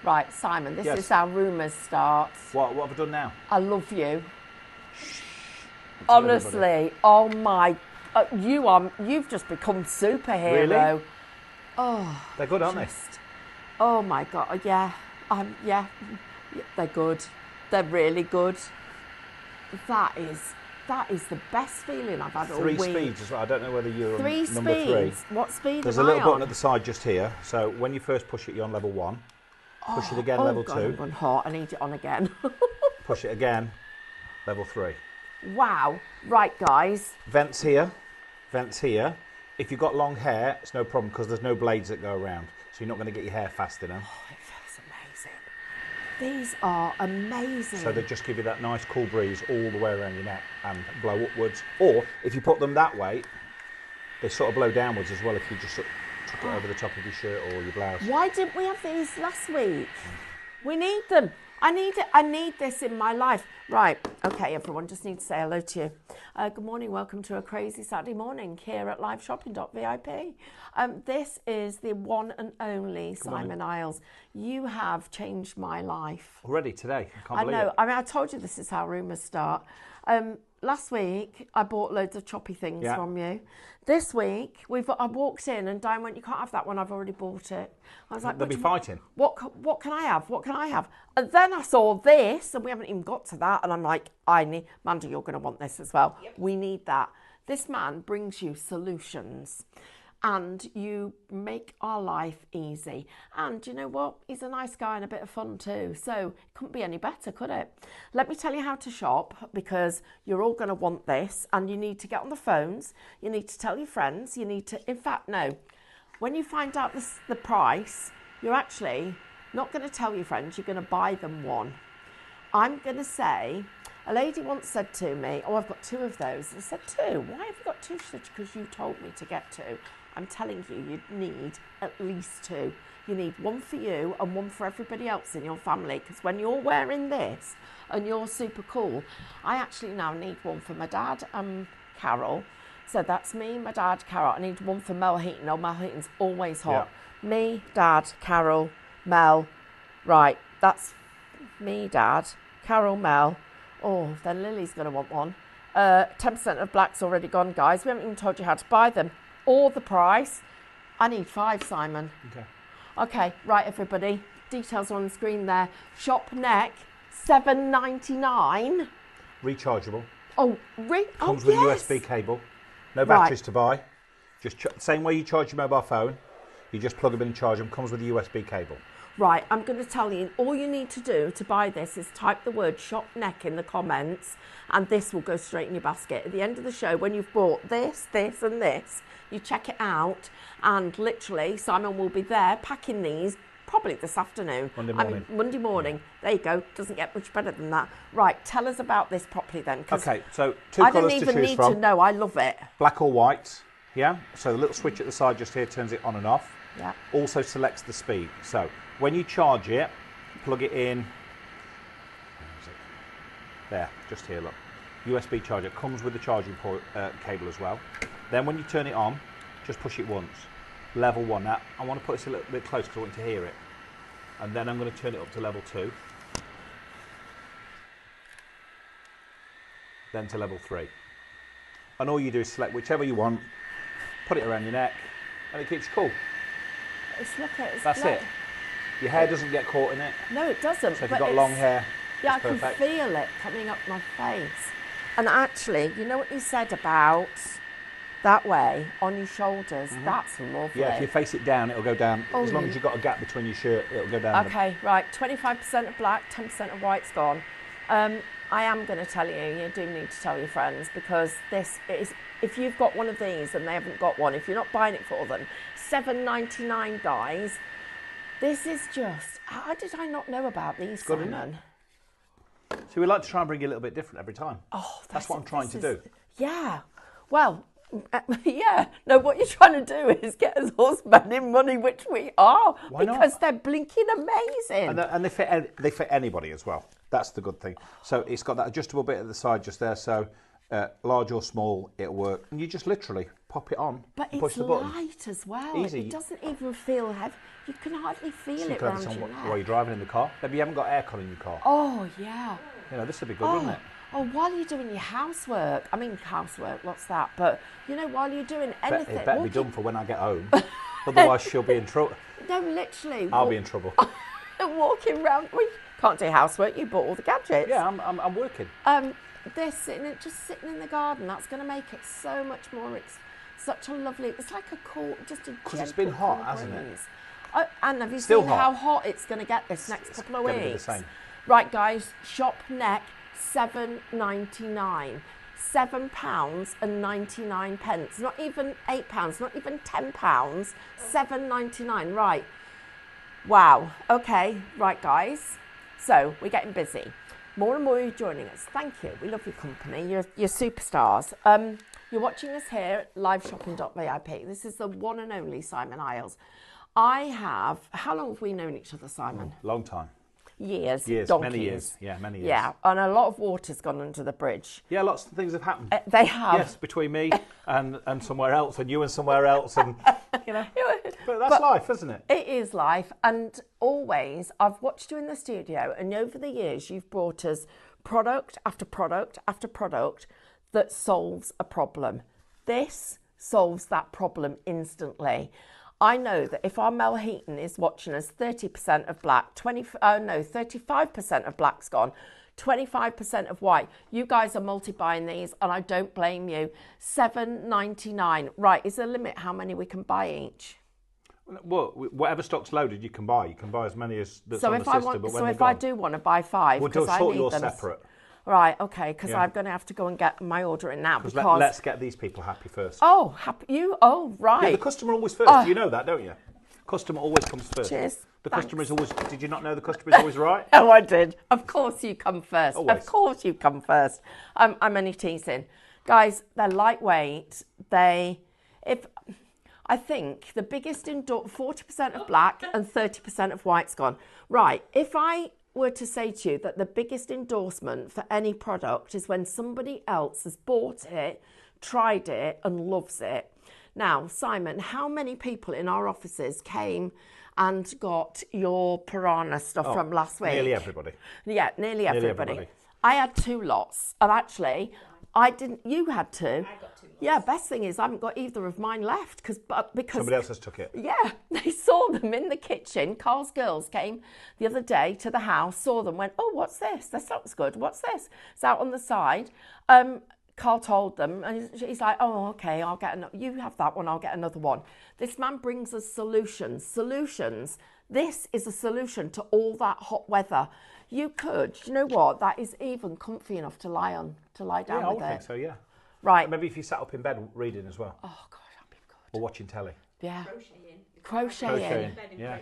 Right, Simon, this Yes. is how rumours start. What have I done now? I love you. Tell Honestly, everybody. oh my, you've just become superhero. Really? Oh, They're good, aren't oh my God, yeah, yeah, they're good. They're really good. That is the best feeling I've had they? all Three week. speeds as well. I don't know whether you're Three on number speeds. 3. What speed There's a am little I button on? at the side just here. So when you first push it, you're on level 1. Push it again, level God, 2. I'm going hot. I need it on again. Push it again, level 3. Wow. Right, guys. Vents here. Vents here. If you've got long hair, it's no problem because there's no blades that go around. So you're not going to get your hair fast enough. Oh, it feels amazing. These are amazing. So they just give you that nice cool breeze all the way around your neck and blow upwards. Or if you put them that way, they sort of blow downwards as well if you just sort of tuck it over the top of your shirt or your blouse. Why didn't we have these last week? We need them. I need it. I need this in my life. Right. Okay, everyone. Just need to say hello to you. Good morning. Welcome to a crazy Saturday morning here at liveshopping.vip. This is the one and only Simon Iles. You have changed my life. Already today. I can't believe know. it. I mean, I told you this is how rumours start. Last week, I bought loads of choppy things from you. This week, I walked in and Diane went, "You can't have that one. I've already bought it." I was like, They'll be fighting. What can I have? What can I have? And then I saw this, and we haven't even got to that. And I'm like, Mandy, you're going to want this as well. Yep. We need that. This man brings you solutions. And you make our life easy. And you know what? He's a nice guy and a bit of fun too. So it couldn't be any better, could it? Let me tell you how to shop because you're all going to want this. And you need to get on the phones. You need to tell your friends. You need to, in fact, no. When you find out the price, you're actually not going to tell your friends. You're going to buy them one. I'm going to say, a lady once said to me, "Oh, I've got 2 of those." I said, 2? Why have you got 2? She said, "Because you told me to get 2. I'm telling you, you need at least 2. You need one for you and one for everybody else in your family. Because when you're wearing this and you're super cool, I actually now need one for my dad and Carol. So that's me, my dad, Carol. I need one for Mel Heaton. Oh, Mel Heaton's always hot. Yeah. Me, Dad, Carol, Mel. Right, that's me, Dad, Carol, Mel. Oh, then Lily's going to want one. 10% of black's already gone, guys. We haven't even told you how to buy them. Or the price. I need 5, Simon. Okay, right, everybody. Details are on the screen there. Shop neck, $7.99. Rechargeable. Oh, Comes with a USB cable. No batteries to buy. Just same way you charge your mobile phone. You just plug them in and charge them. Comes with a USB cable. Right, I'm going to tell you, all you need to do to buy this is type the word shop neck in the comments and this will go straight in your basket. At the end of the show, when you've bought this, this and this, you check it out and literally Simon will be there packing these probably this afternoon. Monday morning. Monday morning. There you go. Doesn't get much better than that. Right, tell us about this properly then. Okay, so 2 colours to choose from. I don't even need to know. I love it. Black or white. Yeah. So the little switch at the side just here turns it on and off. Yeah. Also selects the speed. So when you charge it, plug it in. Where is it? There, just here, look. USB charger. Comes with the charging cable as well. Then when you turn it on, just push it once. Level 1. Now, I want to put this a little bit close because I want to hear it. And then I'm going to turn it up to level 2. Then to level 3. And all you do is select whichever you want, put it around your neck, and it keeps you cool. That's it. Your hair doesn't get caught in it. No, it doesn't. So if you've got long hair, yeah, it's I perfect. can feel it coming up my face. And actually, you know what you said about that way on your shoulders? Mm-hmm. That's lovely. Yeah, if you face it down, it'll go down. Oh, as long as you've got a gap between your shirt, it'll go down. Okay, right. 25% of black, 10% of white's gone. I am going to tell you do need to tell your friends because this is, if you've got one of these and they haven't got one, if you're not buying it for them, $7.99, guys. This is just, how did I not know about these, good, Simon? So we like to try and bring you a little bit different every time. Oh, that's what I'm trying to do. Yeah. Well, yeah. No, what you're trying to do is get us all spending money, which we are. Why not? Because they're blinking amazing. And they fit anybody as well. That's the good thing. So it's got that adjustable bit at the side just there. So large or small, it'll work. And you just literally pop it on But and push it's the button. light as well. Easy. It doesn't even feel heavy. You can hardly feel So you it can have around this your on neck. while you're driving in the car. Maybe you haven't got aircon in your car. Oh, yeah. You know, this would be good, wouldn't it? Oh, while you're doing your housework. I mean, housework, what's that? But, you know, while you're doing anything. It better be done for when I get home. Otherwise, she'll be in trouble. No, literally. I'll be in trouble. Walking around. We can't do housework. You bought all the gadgets. Yeah, I'm working. Just sitting in the garden, that's going to make it so much more. It's such a lovely. It's like a cool, just a. Because it's been hot, hasn't it? Oh, and have you Still seen hot. how hot it's going to get this next couple of weeks? It's going to be the same. Right, guys. Shop neck £7.99. £7.99. Not even £8. Not even £10. £7.99. Right. Wow. Okay. Right, guys. So we're getting busy. More and more you're joining us. Thank you. We love your company. You're superstars. You're watching us here at liveshopping.vip. This is the one and only Simon Iles. How long have we known each other, Simon? Long time. Years. Years, donkeys. many years. Yeah, many years. Yeah, and a lot of water's gone under the bridge. Yeah, lots of things have happened. They have. Yes, between me and somewhere else, and you and somewhere else, and you know. But that's life, isn't it? It is life, and always I've watched you in the studio, and over the years you've brought us product after product after product that solves a problem. This solves that problem instantly. I know that if our Mel Heaton is watching us, 30% of black, 35% of black's gone, 25% of white. You guys are multi-buying these, and I don't blame you. $7.99. Right, is there a limit how many we can buy each? Well, whatever stock's loaded, you can buy. You can buy as many as that's so on if the system. But when so they're if gone, I do want to buy 5, we'll because I sort need yours them separate. Right, okay, because Yeah. I'm going to have to go and get my order in now. Because let's get these people happy first. Oh, happy you? Oh, right. Yeah, the customer always first. You know that, don't you? Customer always comes first. Cheers. The Thanks. customer is always. Did you not know the customer is always right? Oh, I did. Of course you come first. Always. Of course you come first. I'm only teasing. Guys, they're lightweight. I think the biggest 40% of black and 30% of white's gone. Right, if I were to say to you that the biggest endorsement for any product is when somebody else has bought it, tried it and loves it. Now, Simon, how many people in our offices came and got your Piranha stuff from last week? Nearly everybody. Yeah, nearly everybody. everybody. I had 2 lots, and actually, I didn't. You had 2. I got 2 lots. Yeah, best thing is I haven't got either of mine left because Somebody else has took it. yeah, they saw them in the kitchen. Carl's girls came the other day to the house, saw them, went, "Oh, what's this? This looks good. What's this?" It's out on the side. Carl told them, and he's like, "Oh, okay, I'll get another. You have that one, I'll get another one." This man brings us solutions. Solutions. This is a solution to all that hot weather. You could, you know what? That is even comfy enough to lie on, to lie down Yeah, I with would it. think so. Yeah. Right. Maybe if you sat up in bed reading as well, Oh God, that'd be good. or watching telly. Yeah. Crocheting. Crocheting. Yeah.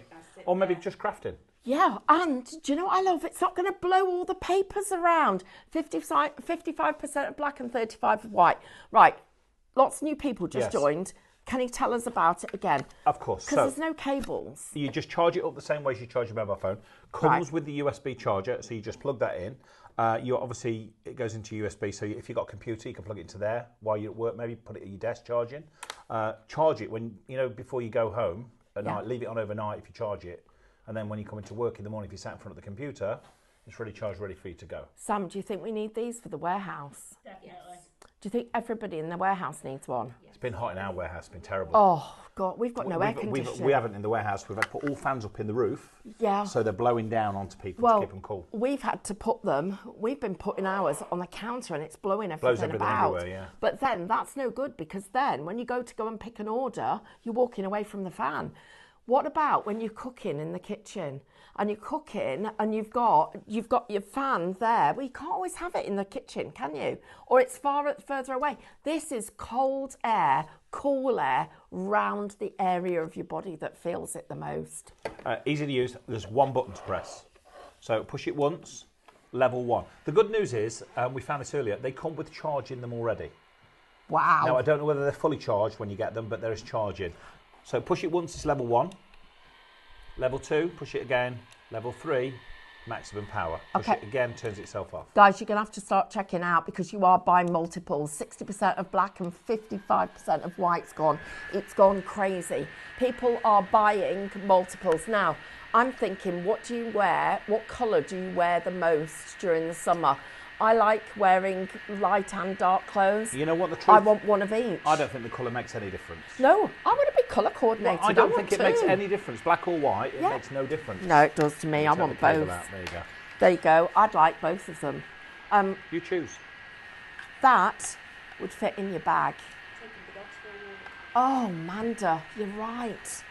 Or maybe just crafting. Yeah, and do you know what I love? It's not going to blow all the papers around. 55% of black and 35% of white. Right, lots of new people just Yes. joined. Can you tell us about it again? Of course. Because there's no cables. You just charge it up the same way as you charge your mobile phone. Comes with the USB charger, so you just plug that in. It goes into USB, so if you've got a computer, you can plug it into there while you're at work. Maybe put it at your desk charging. Charge it when before you go home at night. Leave it on overnight if you charge it, and then when you come into work in the morning, if you sat in front of the computer, it's really charged, ready for you to go. Sam, do you think we need these for the warehouse? Definitely. Do you think everybody in the warehouse needs one? It's been hot in our warehouse. It's been terrible. Oh God, we've got no air conditioning. We haven't in the warehouse. We've had to put all fans up in the roof. Yeah. So they're blowing down onto people to keep them cool. We've had to put them. We've been putting ours on the counter, and it's blowing Blows everything everything about. everywhere, yeah. But then that's no good because then when you go and pick an order, you're walking away from the fan. What about when you're cooking in the kitchen and you're cooking and you've got your fan there? Well, you can't always have it in the kitchen, can you? Or it's further away. This is cold air, cool air round the area of your body that feels it the most. Easy to use. There's one button to press. So push it once, level 1. The good news is, we found this earlier, they come with charge in them already. Wow. Now, I don't know whether they're fully charged when you get them, but there is charging. So push it once, it's level 1. Level 2, push it again. Level 3, maximum power. Okay. Push it again, turns itself off. Guys, you're going to have to start checking out because you are buying multiples. 60% of black and 55% of white's gone. It's gone crazy. People are buying multiples. Now, I'm thinking, what do you wear? What colour do you wear the most during the summer? I like wearing light and dark clothes. You know what the truth? I want one of each. I don't think the colour makes any difference. No, I want to be colour coordinated. Well, I don't think it makes any difference. Black or white, it makes no difference. No, it does to me. I want both. There you go. There you go. I'd like both of them. You choose. That would fit in your bag. Oh, Manda, you're right.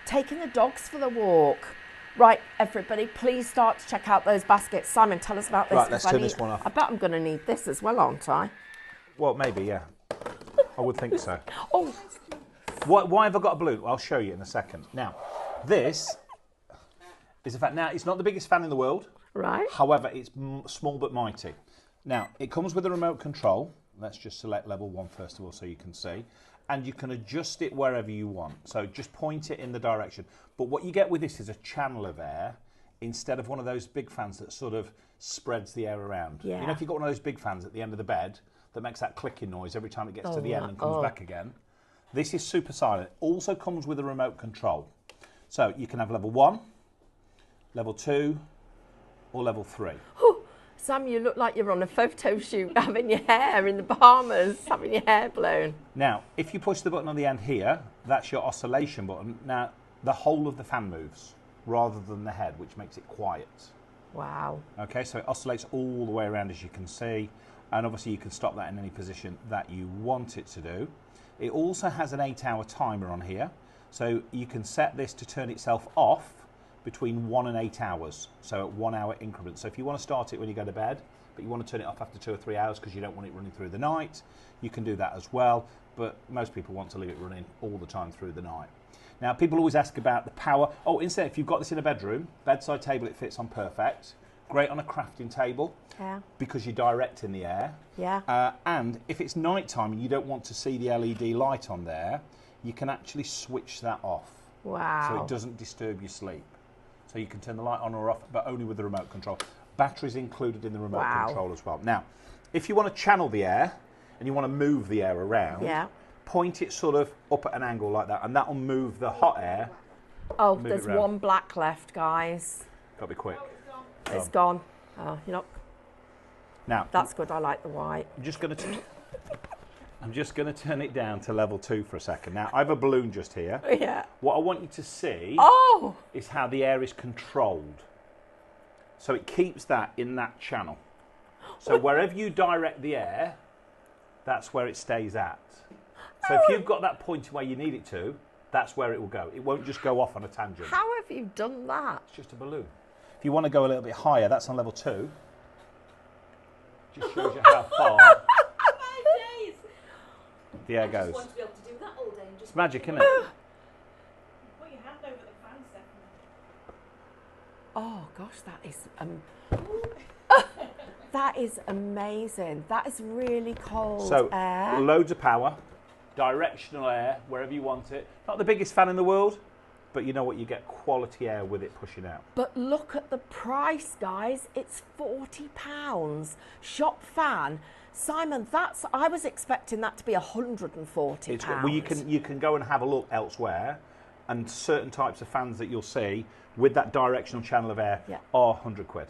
Taking the dogs for the walk. Right, everybody, please start to check out those baskets. Simon, tell us about this. Right, let's turn this one off. I bet I'm going to need this as well, aren't I? Well, maybe, yeah. I would think so. Oh. Why have I got a balloon? I'll show you in a second. Now, this is a fact. Now, it's not the biggest fan in the world. Right. However, it's small but mighty. Now, it comes with a remote control. Let's just select level 1 first of all so you can see. And you can adjust it wherever you want. So just point it in the direction. But what you get with this is a channel of air instead of one of those big fans that sort of spreads the air around. Yeah. You know, if you've got one of those big fans at the end of the bed that makes that clicking noise every time it gets to the end and comes back again, this is super silent. Also comes with a remote control. So you can have level 1, level 2, or level 3. Sam, you look like you're on a photo shoot having your hair in the Bahamas, having your hair blown. Now, if you push the button on the end here, that's your oscillation button. Now, the whole of the fan moves rather than the head, which makes it quiet. Wow. Okay, so it oscillates all the way around, as you can see. And obviously you can stop that in any position that you want it to do. It also has an 8-hour timer on here. So you can set this to turn itself off between 1 and 8 hours, so at 1 hour increments. So if you want to start it when you go to bed, but you want to turn it off after 2 or 3 hours because you don't want it running through the night, you can do that as well, but most people want to leave it running all the time through the night. Now, people always ask about the power. Oh, instead, if you've got this in a bedroom, bedside table, it fits on perfect. Great on a crafting table, because you're directing the air. Yeah. And if it's night time and you don't want to see the LED light on there, you can actually switch that off. Wow. So it doesn't disturb your sleep. So you can turn the light on or off, but only with the remote control. Batteries included in the remote control as well. Now, if you want to channel the air and you want to move the air around, point it sort of up at an angle like that, and that'll move the hot air. Oh, there's one black left, guys. Got to be quick. It's gone. Oh, you're not. Now, that's good. I like the white. I'm just going to turn it down to level 2 for a second. Now, I have a balloon just here. Yeah. What I want you to see is how the air is controlled. So it keeps that in that channel. So wherever you direct the air, that's where it stays at. So if you've got that point where you need it to, that's where it will go. It won't just go off on a tangent. How have you done that? It's just a balloon. If you want to go a little bit higher, that's on level 2. Just shows you how far the air goes. I just want to be able to do that all day. And just it's magic, isn't it? put your hand over the fan, Stephanie. Oh gosh, that is amazing. That is really cold air. So loads of power, directional air wherever you want it. Not the biggest fan in the world, but you know what? You get quality air with it pushing out. But look at the price, guys. It's £40. Shop fan. Simon, I was expecting that to be £140. Well, you can go and have a look elsewhere, and certain types of fans that you'll see with that directional channel of air are £100.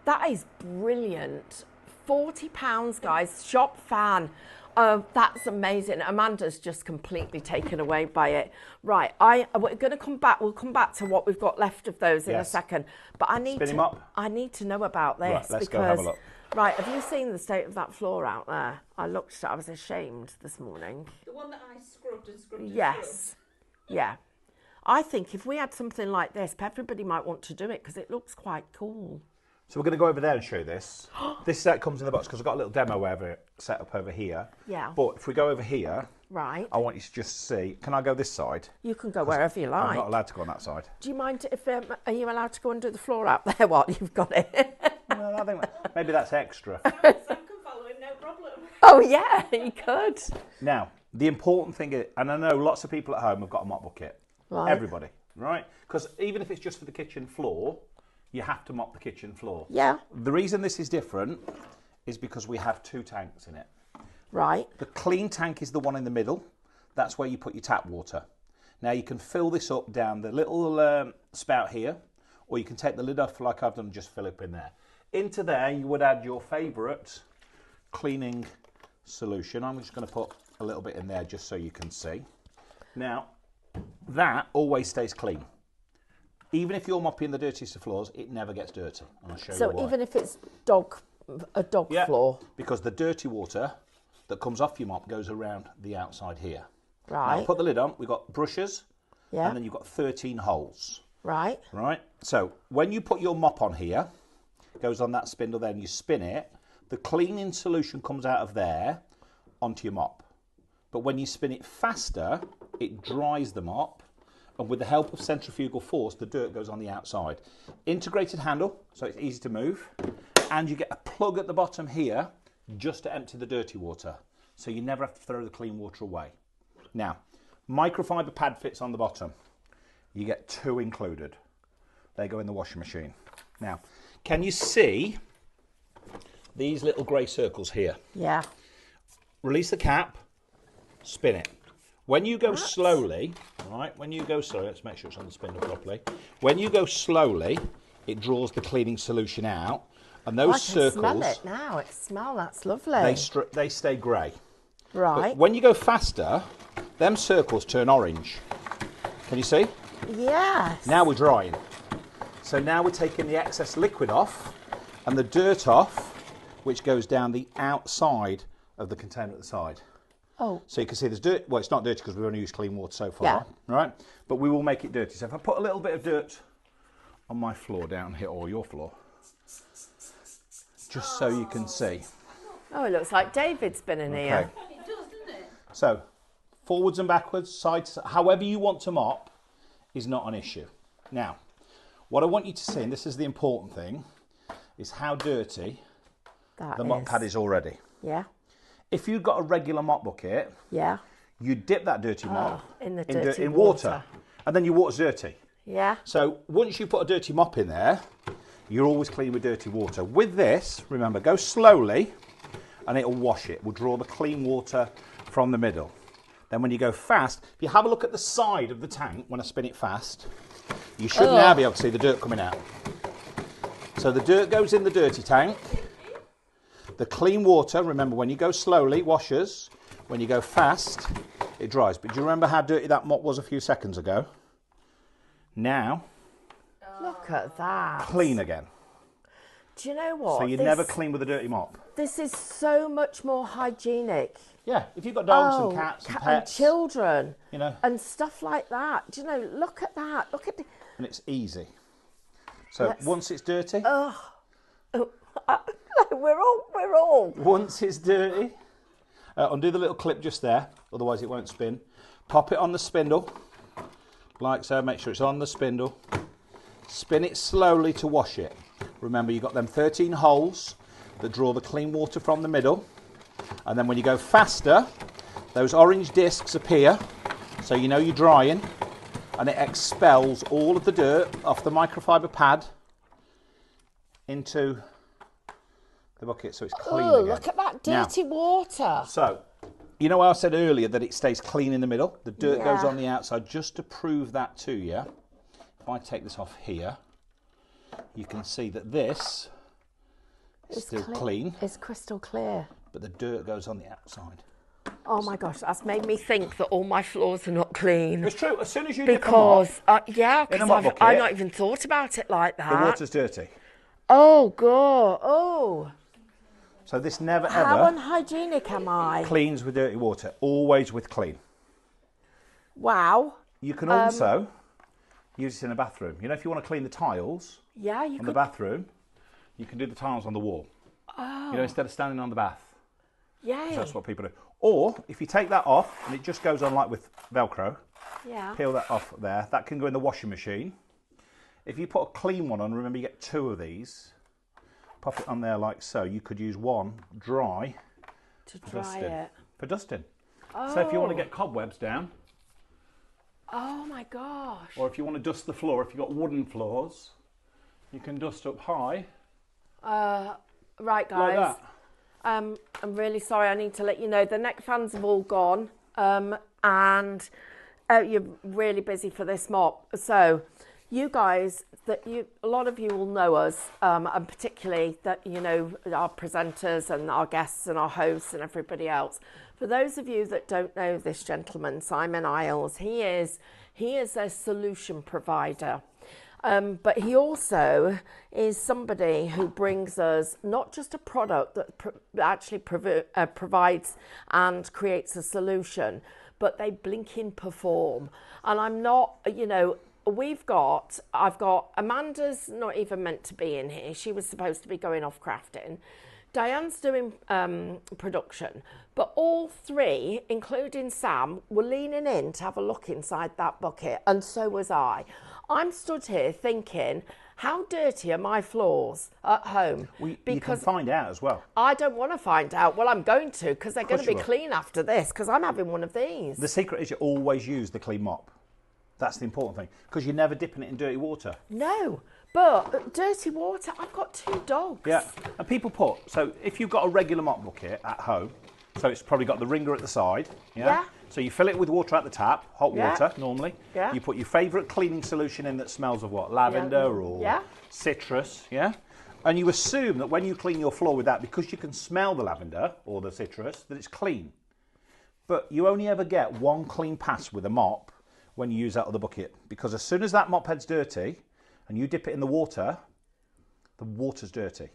That is brilliant. £40, guys. Shop fan. That's amazing. Amanda's just completely taken away by it. Right, we're going to come back. We'll come back to what we've got left of those in a second. But I need to know about this. Right, let's go have a look. Right, have you seen the state of that floor out there? I was ashamed this morning. The one that I scrubbed and scrubbed and Yes. Yeah. I think if we had something like this, everybody might want to do it because it looks quite cool. So we're going to go over there and show you this. This set comes in the box because I've got a little demo set up over here. Yeah. But if we go over here, right, I want you to just see. Can I go this side? You can go wherever you like. I'm not allowed to go on that side. Do you mind if are you allowed to go and do the floor out there while you've got it? Well, I think maybe that's extra. Sam can follow him, no problem. Oh yeah, you could. Now, the important thing is, and I know lots of people at home have got a mop bucket. Right. Everybody, right? Because even if it's just for the kitchen floor, you have to mop the kitchen floor. Yeah. The reason this is different is because we have 2 tanks in it. Right. The clean tank is the one in the middle. That's where you put your tap water. Now you can fill this up down the little spout here, or you can take the lid off like I've done and just fill it in there. Into there you would add your favourite cleaning solution. I'm just going to put a little bit in there just so you can see. Now that always stays clean. Even if you're mopping the dirtiest of floors, it never gets dirty. And I'll show you why. So even if it's a dog floor? Because the dirty water that comes off your mop goes around the outside here. Right. Now put the lid on. We've got brushes. Yeah. And then you've got 13 holes. Right. Right. So when you put your mop on here, it goes on that spindle there and you spin it, the cleaning solution comes out of there onto your mop. But when you spin it faster, it dries the mop. And with the help of centrifugal force, the dirt goes on the outside. Integrated handle, so it's easy to move. And you get a plug at the bottom here just to empty the dirty water. So you never have to throw the clean water away. Now, microfiber pad fits on the bottom. You get 2 included. They go in the washing machine. Now, can you see these little grey circles here? Yeah. Release the cap, spin it. When you go slowly, right, when you go slowly, let's make sure it's on the spindle properly. When you go slowly, it draws the cleaning solution out. And those circles... I can smell it now. It smells, that's lovely. They stay grey. Right. But when you go faster, them circles turn orange. Can you see? Yes. Now we're drying. So now we're taking the excess liquid off and the dirt off, which goes down the outside of the container at the side. Oh. So you can see there's dirt. Well, it's not dirty because we've only used clean water so far. Yeah. Right? But we will make it dirty. So if I put a little bit of dirt on my floor down here, or your floor, just so you can see. Oh, it looks like David's been in here. It does, doesn't it? So, forwards and backwards, sides, however you want to mop is not an issue. Now, what I want you to see, and this is the important thing, is how dirty the mop pad is already. Yeah. If you've got a regular mop bucket, Yeah. you dip that dirty mop in water, and then your water's dirty. Yeah. So once you put a dirty mop in there, you're always clean with dirty water. With this, remember, go slowly, and it'll wash it. We'll draw the clean water from the middle. Then when you go fast, if you have a look at the side of the tank, when I spin it fast, you should now be able to see the dirt coming out. So the dirt goes in the dirty tank. The clean water, remember, when you go slowly, washes. When you go fast, it dries. But do you remember how dirty that mop was a few seconds ago? Now, look at that. clean again. Do you know what? So you never clean with a dirty mop. This is so much more hygienic. Yeah, if you've got dogs and cats and and pets, children, you know, and stuff like that. Do you know? Look at that. Look at. and it's easy. So once it's dirty, We're all. once it's dirty, undo the little clip just there, otherwise it won't spin. Pop it on the spindle, like so. Make sure it's on the spindle. Spin it slowly to wash it. Remember, you've got them 13 holes that draw the clean water from the middle. And then when you go faster, those orange discs appear, so you know you're drying, and it expels all of the dirt off the microfiber pad into the bucket, so it's clean again. Look at that dirty water. So, you know how I said earlier that it stays clean in the middle? The dirt goes on the outside. Just to prove that to you, if I take this off here, you can see that this is still clean. It's crystal clear. But the dirt goes on the outside. Oh my gosh, that's made me think that all my floors are not clean. It's true. As soon as you because bucket, I've not even thought about it like that. the water's dirty. Oh god. Oh. So this never How ever unhygienic am I? cleans with dirty water. Always with clean. Wow. You can also use it in a bathroom. You know, if you want to clean the tiles on the bathroom, you can do the tiles on the wall. Oh. You know, instead of standing on the bath. Yeah. That's what people do. Or if you take that off and it just goes on like with Velcro, peel that off there. That can go in the washing machine. If you put a clean one on, remember you get 2 of these. Pop it on there like so. You could use one dry to dry it. For dusting. So if you want to get cobwebs down. Oh my gosh. Or if you want to dust the floor, if you've got wooden floors, you can dust up high. Right, guys. Like that. I'm really sorry. I need to let you know the neck fans have all gone, and you're really busy for this mop. So, you guys, a lot of you will know us, and particularly that you know our presenters and our guests and our hosts and everybody else. For those of you that don't know this gentleman, Simon Iles, he is a solution provider. But he also is somebody who brings us not just a product that actually provides and creates a solution, but they blinking perform. And I'm not, you know, I've got Amanda's not even meant to be in here. She was supposed to be going off crafting. Diane's doing production, but all three, including Sam, were leaning in to have a look inside that bucket, and so was I. I'm stood here thinking, how dirty are my floors at home? You can find out as well. I don't want to find out. Well, I'm going to, because they're going to be clean after this, because I'm having one of these. The secret is you always use the clean mop. That's the important thing, because you're never dipping it in dirty water. No, but dirty water, I've got 2 dogs. Yeah, and people so if you've got a regular mop bucket at home, so it's probably got the ringer at the side, yeah? So you fill it with water at the tap, hot water normally. Yeah. You put your favourite cleaning solution in that smells of what? Lavender or citrus, yeah? And you assume that when you clean your floor with that, because you can smell the lavender or the citrus, that it's clean. But you only ever get one clean pass with a mop when you use that other bucket, because as soon as that mop head's dirty and you dip it in the water's dirty.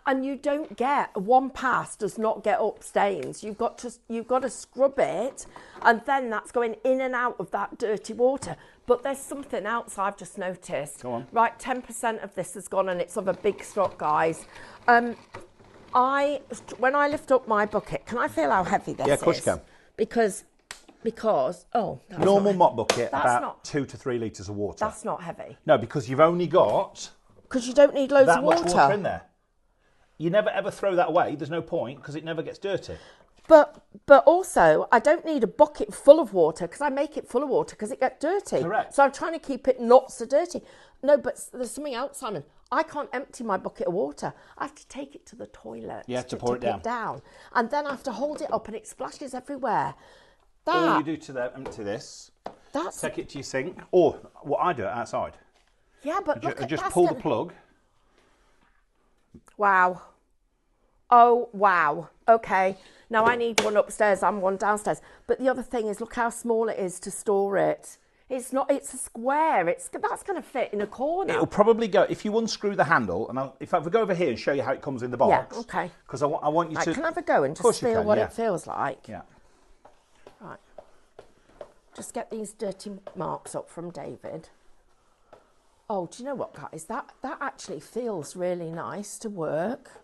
And you don't get one pass does not get up stains. You've got to scrub it, and then that's going in and out of that dirty water. But there's something else I've just noticed. Go on. Right, 10% of this has gone, and it's of a big stock, guys. When I lift up my bucket, can I feel how heavy this is? Yeah, of course you can. Because normal mop bucket about 2 to 3 litres of water. That's not heavy. No, because you've only got because you don't need loads of water. That much water in there. You never ever throw that away. There's no point because it never gets dirty. But also, I don't need a bucket full of water because I make it full of water because it gets dirty. Correct. So I'm trying to keep it not so dirty. No, but there's something else, Simon. I can't empty my bucket of water. I have to take it to the toilet. You have to pour it down. And then I have to hold it up and it splashes everywhere. All you do to empty this, take it to your sink, or what I do outside. Yeah, but look at just pull the plug. Wow. Oh, wow. Okay. Now I need one upstairs and one downstairs. But the other thing is, look how small it is to store it. It's a square. That's going to fit in a corner. It'll probably go, if you unscrew the handle, and if I go over here and show you how it comes in the box. Yeah, okay. Because I want you to... Can I have a go and just feel what it feels like? Yeah. Right. Just get these dirty marks up from David. Oh, do you know what, guys? That actually feels really nice to work.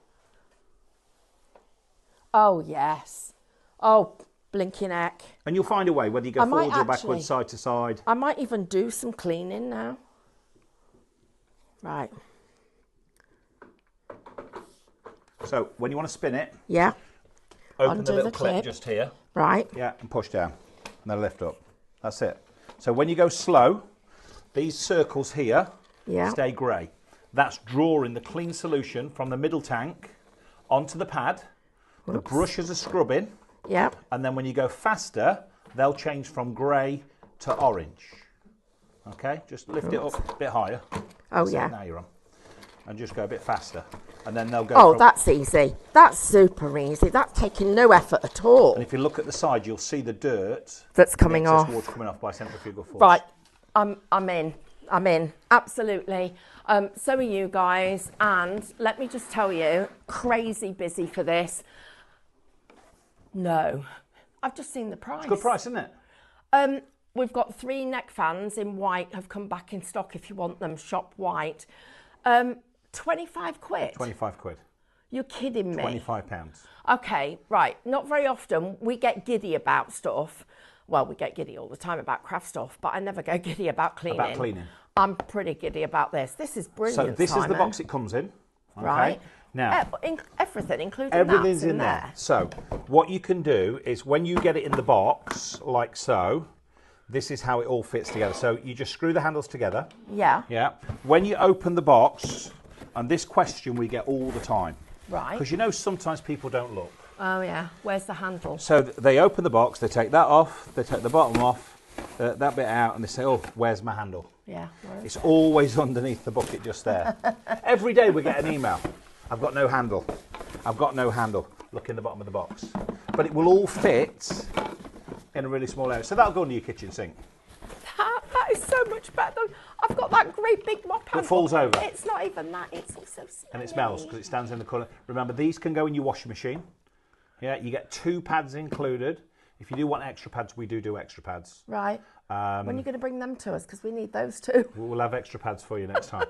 Oh, yes. Oh, blinking heck. And you'll find a way, whether you go forwards or backwards, side to side. I might even do some cleaning now. Right. So, when you want to spin it, open the little clip just here. Right. Yeah, and push down. And then lift up. That's it. So, when you go slow, these circles here stay grey. That's drawing the clean solution from the middle tank onto the pad. The brushes are scrubbing. Yeah. And then when you go faster, they'll change from grey to orange. Okay? Just lift it up a bit higher. Oh, yeah. Now you're on. And just go a bit faster. And then they'll go... Oh, that's easy. That's super easy. That's taking no effort at all. And if you look at the side, you'll see the dirt... That's coming off. Water coming off by centrifugal force. Right. I'm in. Absolutely. So are you guys. And let me just tell you, crazy busy for this. No. I've just seen the price. It's a good price, isn't it? We've got 3 neck fans in white have come back in stock if you want them, shop white. 25 quid? 25 quid. You're kidding me. £25. Okay, right. Not very often we get giddy about stuff. Well, we get giddy all the time about craft stuff, but I never go giddy about cleaning. About cleaning. I'm pretty giddy about this. This is brilliant, So this Simon. is the box it comes in. Okay? Right. Now, everything, including everything's that's in there. So what you can do is when you get it in the box, like so, this is how it all fits together. So you just screw the handles together. Yeah. Yeah. When you open the box, and this question we get all the time. Right. Because you know sometimes people don't look. Oh, yeah. Where's the handle? So they open the box, they take that off, they take the bottom off, that bit out, and they say, oh, where's my handle? Yeah. It's always underneath the bucket just there. Every day we get an email. I've got no handle. I've got no handle. Look in the bottom of the box. But it will all fit in a really small area. So that'll go under your kitchen sink. That is so much better. I've got that great big mop handle. That falls over. It's not even that. It's also smelly. And it smells because it stands in the corner. Remember, these can go in your washing machine. Yeah, you get 2 pads included. If you do want extra pads, we do extra pads. Right. When are you going to bring them to us? Because we need those too. We'll have extra pads for you next time.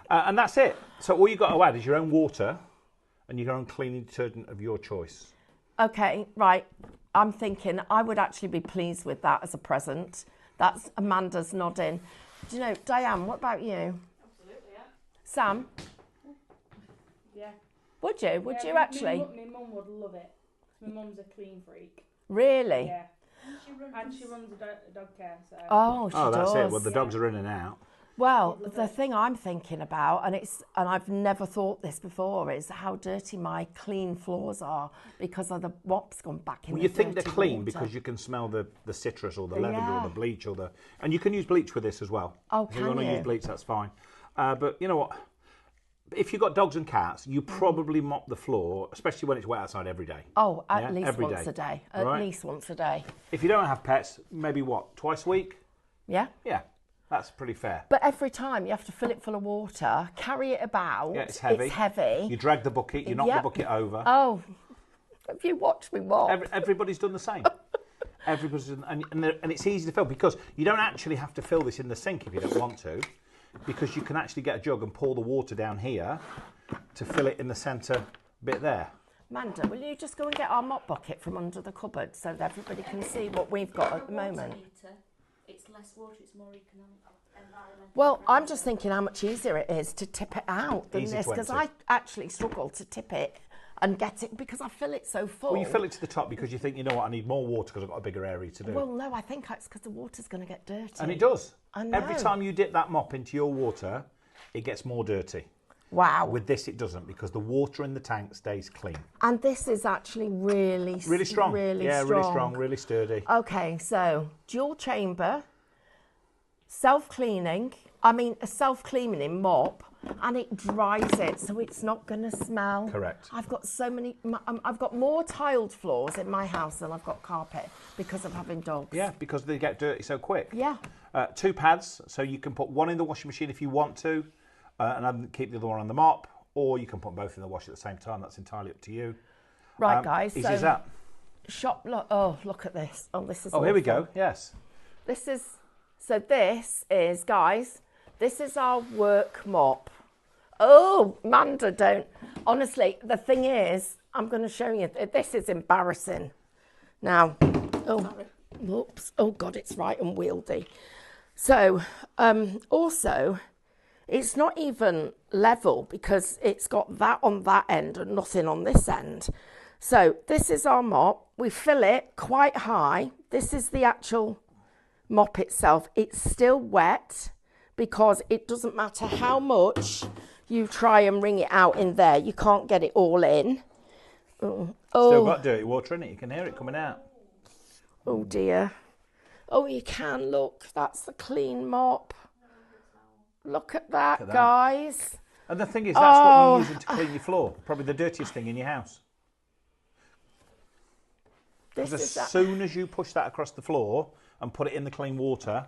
And that's it. So all you've got to add is your own water and your own cleaning detergent of your choice. Okay, right. I'm thinking I would actually be pleased with that as a present. That's Amanda's nodding. Do you know, Diane, what about you? Absolutely, yeah. Sam? Yeah. Would you? Would you my actually? My mum would love it. My mum's a clean freak. Really? Yeah. And she runs a dog care, so... Oh, she does. That's it. Well, the dogs are in and out. Well, the thing I'm thinking about, and I've never thought this before, is how dirty my clean floors are because of the mop's gone back in. Well, the you think they're dirty clean water. because you can smell the citrus or the lavender Yeah. or the bleach and you can use bleach with this as well. Oh, if you can want to you? use bleach, that's fine. But you know what? If you've got dogs and cats, you probably mop the floor, especially when it's wet outside, every day. Oh, at Yeah, least every once day. a day. Right. At least once a day. If you don't have pets, maybe what, twice a week? Yeah. Yeah, that's pretty fair. But every time you have to fill it full of water, carry it about. Yeah, it's heavy. It's heavy. You drag the bucket, you knock Yep. the bucket over. Oh, have you watched me mop? Everybody's done the same. Everybody's done, and it's easy to fill because you don't actually have to fill this in the sink if you don't want to, because you can actually get a jug and pour the water down here to fill it in the centre bit there. Amanda, will you just go and get our mop bucket from under the cupboard so that everybody can see what we've got at the moment? It's less water, it's more economic. Well, I'm just thinking how much easier it is to tip it out than Easy this, because 20. I actually struggle to tip it and get it because I fill it so full. Well, you fill it to the top because you think, you know what, I need more water because I've got a bigger area to do. Well, no, I think it's because the water's going to get dirty. And it does. I know. Every time you dip that mop into your water, it gets more dirty. Wow. With this, it doesn't because the water in the tank stays clean. And this is actually really strong. Really yeah, strong. really strong, really sturdy. Okay, so dual chamber, self-cleaning. I mean, a self-cleaning mop, and it dries it, so it's not going to smell. Correct. I've got so many. I've got more tiled floors in my house than I've got carpet because of having dogs. Yeah, because they get dirty so quick. Yeah. 2 pads, so you can put one in the washing machine if you want to, and then keep the other one on the mop, or you can put both in the wash at the same time. That's entirely up to you. Right, guys. Easy so as that. shop. Look at this. Oh, this is. Oh, here we awful. go. Yes. This is, guys. This is our work mop. Oh, Amanda, don't. Honestly, the thing is, I'm going to show you. This is embarrassing. Now, whoops. Oh, God, it's right unwieldy. So, also, it's not even level because it's got that on that end and nothing on this end. So, this is our mop. We fill it quite high. This is the actual mop itself. It's still wet because it doesn't matter how much you try and wring it out in there, you can't get it all in. Still got dirty water in it. You can hear it coming out. Oh dear. Oh, you can look. That's the clean mop. Look at that, guys. And the thing is, that's what you're using to clean your floor. Probably the dirtiest thing in your house. Because as soon as you push that across the floor and put it in the clean water,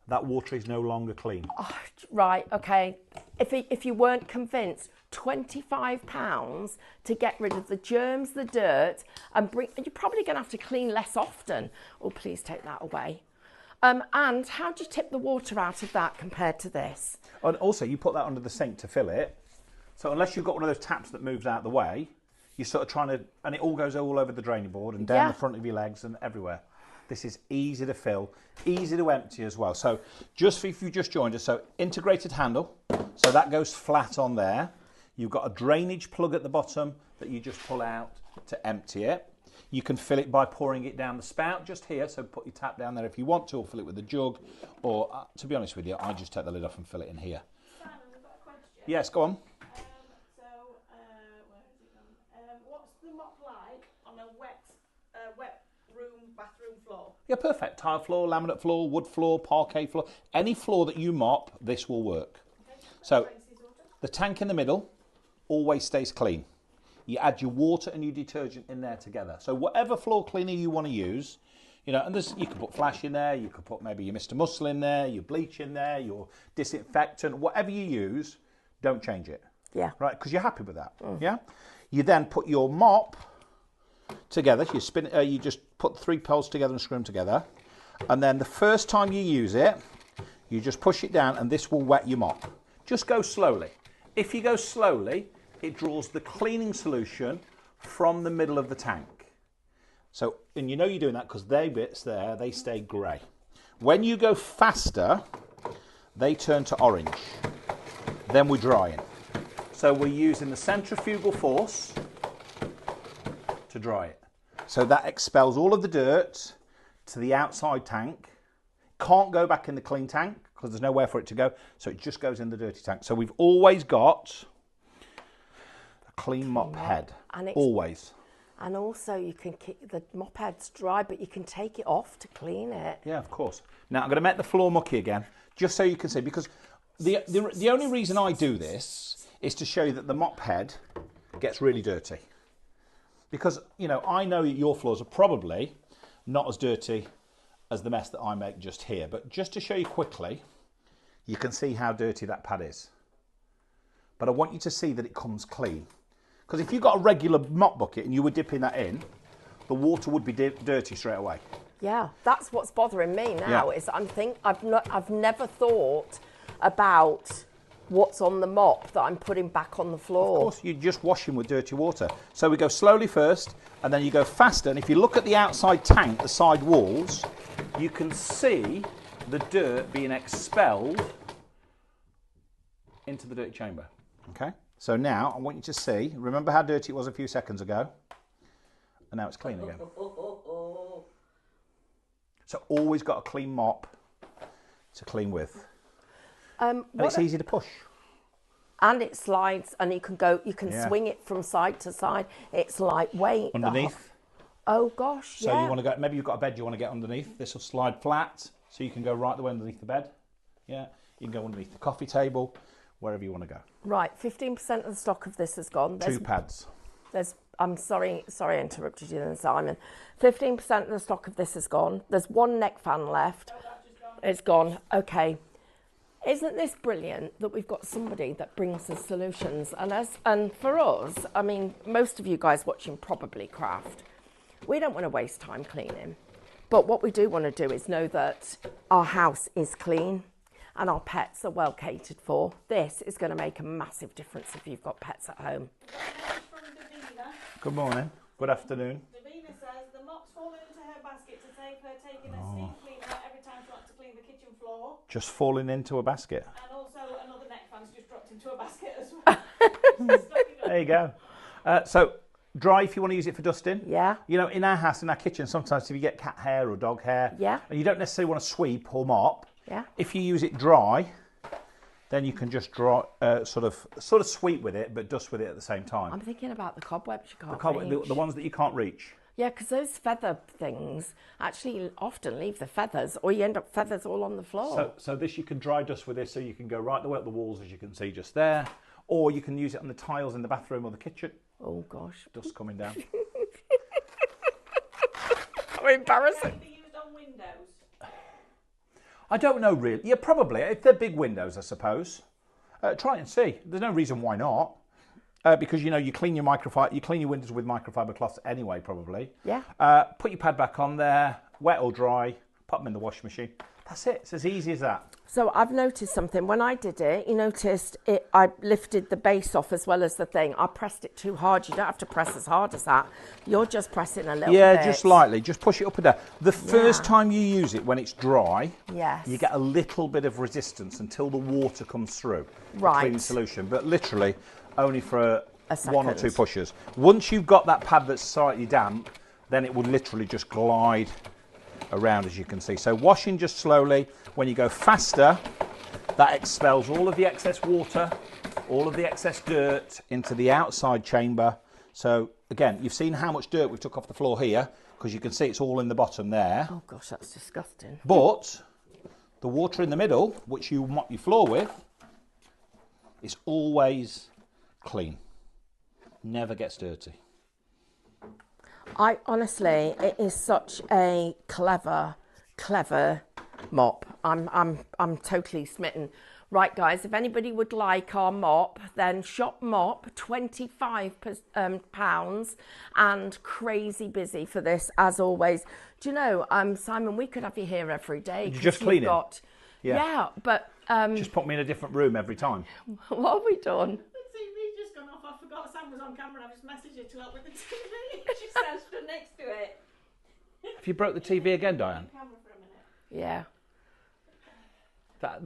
that water is no longer clean. Oh, right, okay. If you weren't convinced, £25 to get rid of the germs, the dirt, and you're probably going to have to clean less often. Oh, please take that away. And how do you tip the water out of that compared to this? And also, you put that under the sink to fill it. So unless you've got one of those taps that moves out the way, you're sort of trying to, and it all goes all over the draining board and down the front of your legs and everywhere. This is easy to fill, easy to empty as well. So just if you just joined us, so integrated handle, so that goes flat on there. You've got a drainage plug at the bottom that you just pull out to empty it. You can fill it by pouring it down the spout just here. So put your tap down there if you want to, or fill it with a jug. Or, to be honest with you, I just take the lid off and fill it in here. Simon, we've got a question. Yes, go on. Where is it gone? What's the mop like on a wet bathroom floor? Yeah, perfect. Tile floor, laminate floor, wood floor, parquet floor. Any floor that you mop, this will work. Okay. So the tank in the middle always stays clean. You add your water and your detergent in there together. So whatever floor cleaner you want to use, you know, and you can put Flash in there, you could put maybe your Mr. Muscle in there, your bleach in there, your disinfectant, whatever you use, don't change it. Yeah. Right, because you're happy with that. Yeah. You then put your mop together. You spin it. You just put 3 poles together and screw them together. And then the first time you use it, you just push it down, and this will wet your mop. Just go slowly. If you go slowly, it draws the cleaning solution from the middle of the tank. So, and you know you're doing that because they bits there, they stay grey. When you go faster, they turn to orange. Then we're drying. So we're using the centrifugal force to dry it. So that expels all of the dirt to the outside tank. Can't go back in the clean tank because there's nowhere for it to go. So it just goes in the dirty tank. So we've always got a clean mop head. And always. And also you can keep the mop head's dry, but you can take it off to clean it. Yeah, of course. Now I'm going to make the floor mucky again, just so you can see, because the only reason I do this is to show you that the mop head gets really dirty. Because, you know, I know your floors are probably not as dirty as the mess that I make just here. But just to show you quickly, you can see how dirty that pad is. But I want you to see that it comes clean. Because if you've got a regular mop bucket and you were dipping that in, the water would be dirty straight away. Yeah, that's what's bothering me now. Yeah. Is I've never thought about what's on the mop that I'm putting back on the floor. Of course, you're just washing with dirty water. So we go slowly first, and then you go faster. And if you look at the outside tank, the side walls, you can see the dirt being expelled into the dirty chamber. Okay? So now I want you to see, remember how dirty it was a few seconds ago? And now it's clean again. So always got a clean mop to clean with. And it's easy to push. And it slides, and you can swing it from side to side. It's lightweight. Underneath. Oh gosh, so you want to go, maybe you've got a bed you want to get underneath. This will slide flat, so you can go right the way underneath the bed. Yeah, you can go underneath the coffee table, wherever you want to go. Right, 15% of the stock of this has gone. 2 pads. I'm sorry I interrupted you then, Simon. 15% of the stock of this has gone. There's 1 neck fan left. It's gone. Okay. Isn't this brilliant that we've got somebody that brings us solutions? And for us, I mean, most of you guys watching probably craft. We don't want to waste time cleaning. But what we do want to do is know that our house is clean and our pets are well catered for. This is going to make a massive difference if you've got pets at home. Good morning. Good afternoon. Davina says the mop's fallen into her basket to save her taking a steam cleaner every time she wants to clean the kitchen floor. Just falling into a basket. And also another neck fan's just dropped into a basket as well. There you go. So dry if you want to use it for dusting. Yeah. You know, in our house, in our kitchen, sometimes if you get cat hair or dog hair, and you don't necessarily want to sweep or mop, if you use it dry, then you can just sort of sweep with it, but dust with it at the same time. I'm thinking about the cobwebs you can't reach. The ones that you can't reach. Yeah, because those feather things actually often leave the feathers, or you end up feathers all on the floor. So this you can dry dust with this, so you can go right the way up the walls, as you can see just there, or you can use it on the tiles in the bathroom or the kitchen. Oh gosh. Dust coming down. How embarrassing. Can it be used on windows? I don't know really. Yeah, probably. If they're big windows, I suppose. Try and see. There's no reason why not. Because, you know, you clean your windows with microfiber cloths anyway, probably. Yeah. Put your pad back on there, wet or dry, pop them in the washing machine. That's it. It's as easy as that. So I've noticed something. When I did it, you noticed I lifted the base off as well as the thing. I pressed it too hard. You don't have to press as hard as that. You're just pressing a little bit. Yeah, just lightly. Just push it up and down. The first time you use it, when it's dry, you get a little bit of resistance until the water comes through. Right. Clean solution. But literally only for a 1 or 2 pushes. Once you've got that pad that's slightly damp, then it will literally just glide around, as you can see. So washing just slowly. When you go faster, that expels all of the excess water, all of the excess dirt into the outside chamber. So again, you've seen how much dirt we took off the floor here, because you can see it's all in the bottom there. Oh gosh, that's disgusting. But the water in the middle, which you mop your floor with, is always clean. Never gets dirty. I honestly, it is such a clever mop. I'm totally smitten. Right, guys, if anybody would like our mop, then Shop Mop, £25 and crazy busy for this, as always. Do you know, Simon, we could have you here every day. You just clean it? Yeah, but... just put me in a different room every time. What have we done? The TV's just gone off. I forgot Sam was on camera and I've just messaged her to help with the TV. She said stood next to it. Have you broke the TV again, Diane? Camera for a minute. Yeah.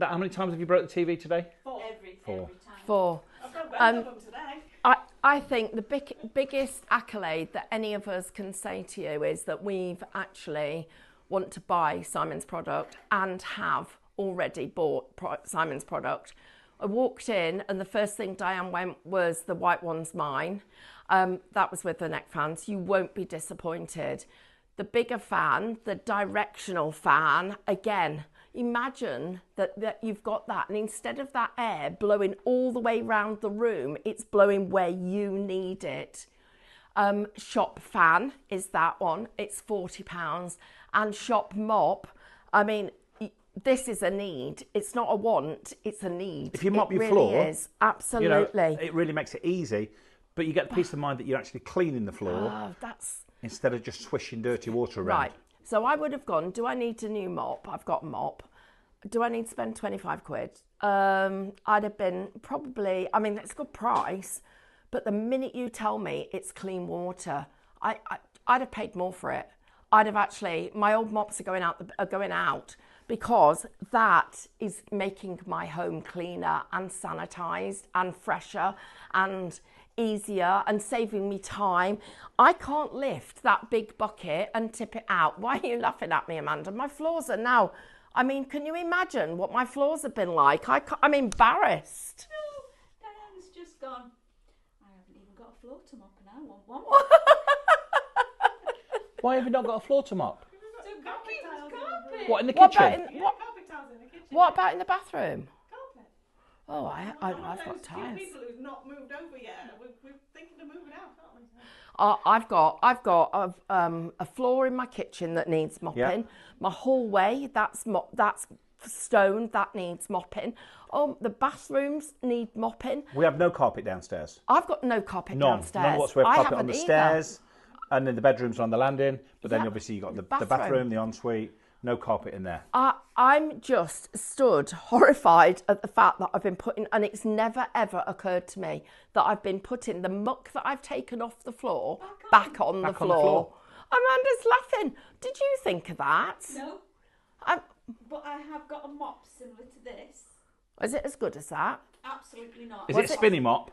How many times have you broke the TV today? 4. Four. Every time. 4. I've got both of them today. I think the biggest accolade that any of us can say to you is that we've actually want to buy Simon's product and have already bought Simon's product. I walked in and the first thing Diane went was, the white one's mine. That was with the neck fans. You won't be disappointed. The bigger fan, the directional fan, again, imagine that you've got that, and instead of that air blowing all the way around the room, it's blowing where you need it. Shop fan is that one. It's £40. And Shop Mop, I mean, this is a need. It's not a want, it's a need. If you mop your really floor, is. Absolutely. It really makes it easy, but you get the peace of mind that you're actually cleaning the floor instead of just swishing dirty water around. Right. So I would have gone, do I need a new mop? I've got a mop. Do I need to spend 25 quid? I'd have been probably, I mean, it's a good price, but the minute you tell me it's clean water, I'd have paid more for it. I'd have actually, my old mops are going out because that is making my home cleaner and sanitised and fresher and easier and saving me time. I can't lift that big bucket and tip it out. Why are you laughing at me, Amanda? My floors are now, I mean, can you imagine what my floors have been like? I'm embarrassed. No, Diane's just gone, I haven't even got a floor to mop and I want one. Why have you not got a floor to mop? Carpet. What, in the What kitchen? about Carpet tiles in the kitchen. what about in the bathroom? Carpet. Oh, I've got Those few tiles. people who've not moved over yet. We're thinking of moving out, aren't we? I've got a floor in my kitchen that needs mopping. Yeah. My hallway, that's stone, that needs mopping. Oh, the bathrooms need mopping. We have no carpet downstairs. I've got no carpet None. downstairs. None whatsoever. I Carpet on haven't the either. stairs, and then the bedrooms on the landing. But then Yeah. obviously you've got the Bathroom. bathroom, the ensuite. No carpet in there. I'm just stood horrified at the fact that I've been putting, and it's never ever occurred to me that I've been putting the muck that I've taken off the floor back on the floor. Amanda's laughing. Did you think of that? No, Um, but I have got a mop similar to this. is it as good as that? Absolutely not. Is it a spinny mop?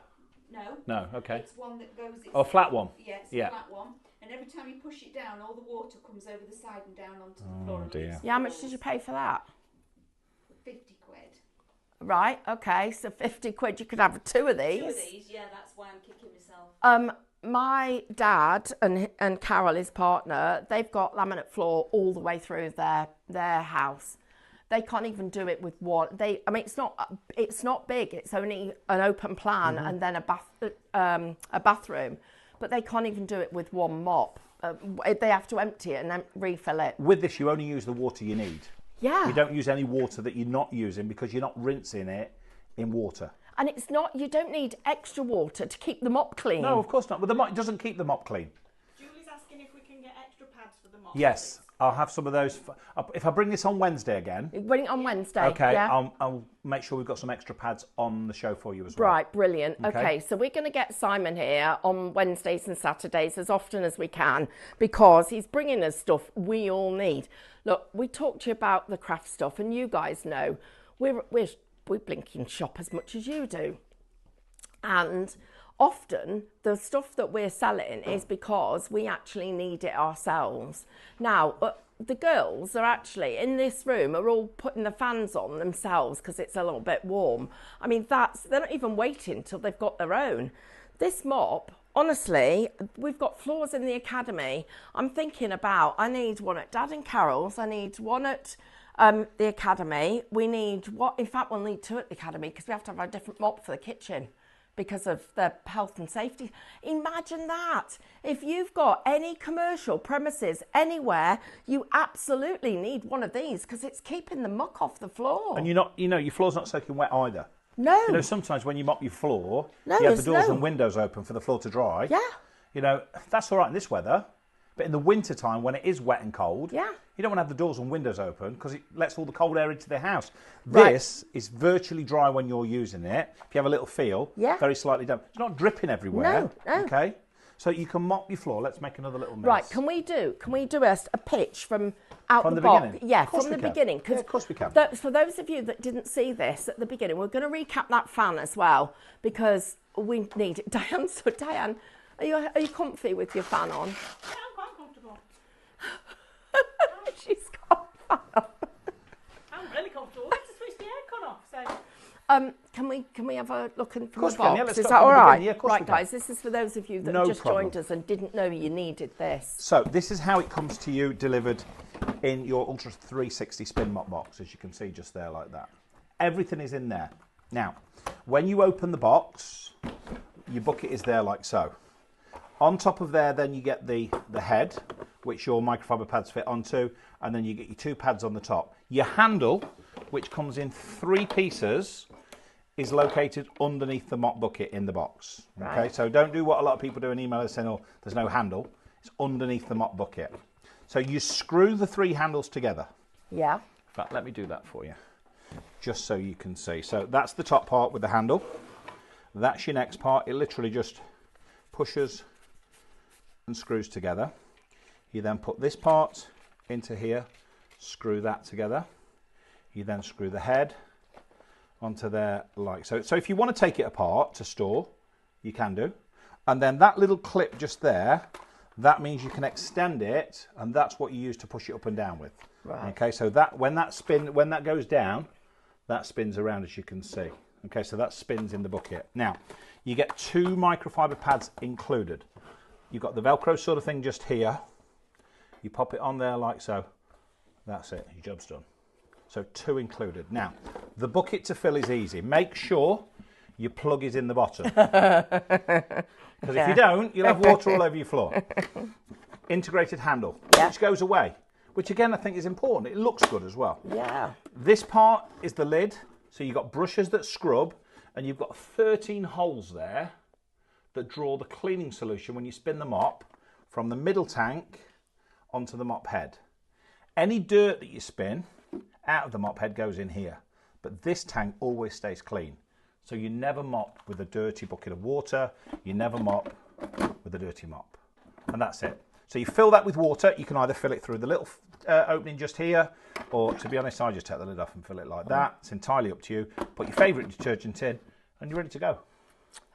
No. No, okay. It's one that goes. It's Oh, flat one. Yeah, it's Yeah. a flat one. And every time you push it down, all the water comes over the side and down onto the floor. and dear. leaves Yeah, how much walls. did you pay for that? 50 quid. Right, okay, so 50 quid, you could have two of these. Two of these, yeah, that's why I'm kicking myself. My dad and Carol, his partner, they've got laminate floor all the way through their house. They can't even do it with one. I mean, it's not big. It's only an open plan and then a bathroom, but they can't even do it with one mop. They have to empty it and then refill it. With this, you only use the water you need. Yeah. You don't use any water that you're not using because you're not rinsing it in water. And it's not. You don't need extra water to keep the mop clean. No, of course not. But the mop doesn't keep the mop clean. Julie's asking if we can get extra pads for the mop. Yes, I'll have some of those. If I bring this on Wednesday again, Bring it on Wednesday. okay, Yeah? I'll make sure we've got some extra pads on the show for you as well. Right, brilliant. Okay. Okay, so we're going to get Simon here on Wednesdays and Saturdays as often as we can because he's bringing us stuff we all need. Look, we talked to you about the craft stuff, and you guys know we blinking shop as much as you do. And often the stuff that we're selling is because we actually need it ourselves. Now, the girls are actually in this room are all putting the fans on themselves because it's a little bit warm. I mean, they're not even waiting till they've got their own. This mop, honestly, we've got floors in the academy. I'm thinking about, I need one at Dad and Carol's. I need one at the academy. We need in fact, we'll need two at the academy because we have to have a different mop for the kitchen because of the health and safety. Imagine that. If you've got any commercial premises anywhere, you absolutely need one of these because it's keeping the muck off the floor. And your floor's not soaking wet either. No. Sometimes when you mop your floor, you have the doors and windows open for the floor to dry. Yeah. That's all right in this weather. But in the winter time, when it is wet and cold, yeah, you don't want to have the doors and windows open because it lets all the cold air into the house. Right. This is virtually dry when you're using it. If you have a little feel, very slightly damp. It's not dripping everywhere. No. Okay. So you can mop your floor. Let's make another little mess. Right. Can we do a pitch from the box? beginning? Yeah, from the beginning. Yeah, of course we can. For those of you that didn't see this at the beginning, we're going to recap that fan as well because we need it. Diane, are you comfy with your fan on? Yeah, I'm quite comfortable. She's got a fan on. I'm really comfortable. I have to switch the aircon off. So. Can we have a look in from course the box? we can, yeah, let's Is start that from all the right? beginning. Yeah, of course Right, we can. guys, this is for those of you that No just problem. joined us and didn't know you needed this. So this is how it comes to you delivered in your Ultra 360 Spin Mop box, as you can see just there like that. Everything is in there. Now, when you open the box, your bucket is there like so. On top of there, then you get the head, which your microfiber pads fit onto, and then you get your two pads on the top. Your handle, which comes in 3 pieces, is located underneath the mop bucket in the box. Okay, Right. so don't do what a lot of people do and email us saying, oh, there's no handle. It's underneath the mop bucket. So you screw the 3 handles together. Yeah. In fact, let me do that for you, just so you can see. So that's the top part with the handle. That's your next part. It literally just pushes and screws together. You then put this part into here, screw that together. You then screw the head onto there like so. So if you want to take it apart to store, you can do. And then that little clip just there, that means you can extend it, and that's what you use to push it up and down with. Right. Okay, so that when that goes down, that spins around, as you can see. Okay, so that spins in the bucket. Now, you get 2 microfiber pads included. You've got the Velcro sort of thing just here. You pop it on there like so. That's it, your job's done. So 2 included. Now, the bucket to fill is easy. Make sure your plug is in the bottom. Because if you don't, you'll have water all over your floor. Integrated handle, which goes away. Which again, I think is important. It looks good as well. Yeah. This part is the lid. So you've got brushes that scrub, and you've got 13 holes there that draw the cleaning solution when you spin the mop from the middle tank onto the mop head. Any dirt that you spin out of the mop head goes in here, but this tank always stays clean. So you never mop with a dirty bucket of water, you never mop with a dirty mop. And that's it. So you fill that with water. You can either fill it through the little opening just here, or to be honest, I just take the lid off and fill it like that. It's entirely up to you. Put your favourite detergent in and you're ready to go.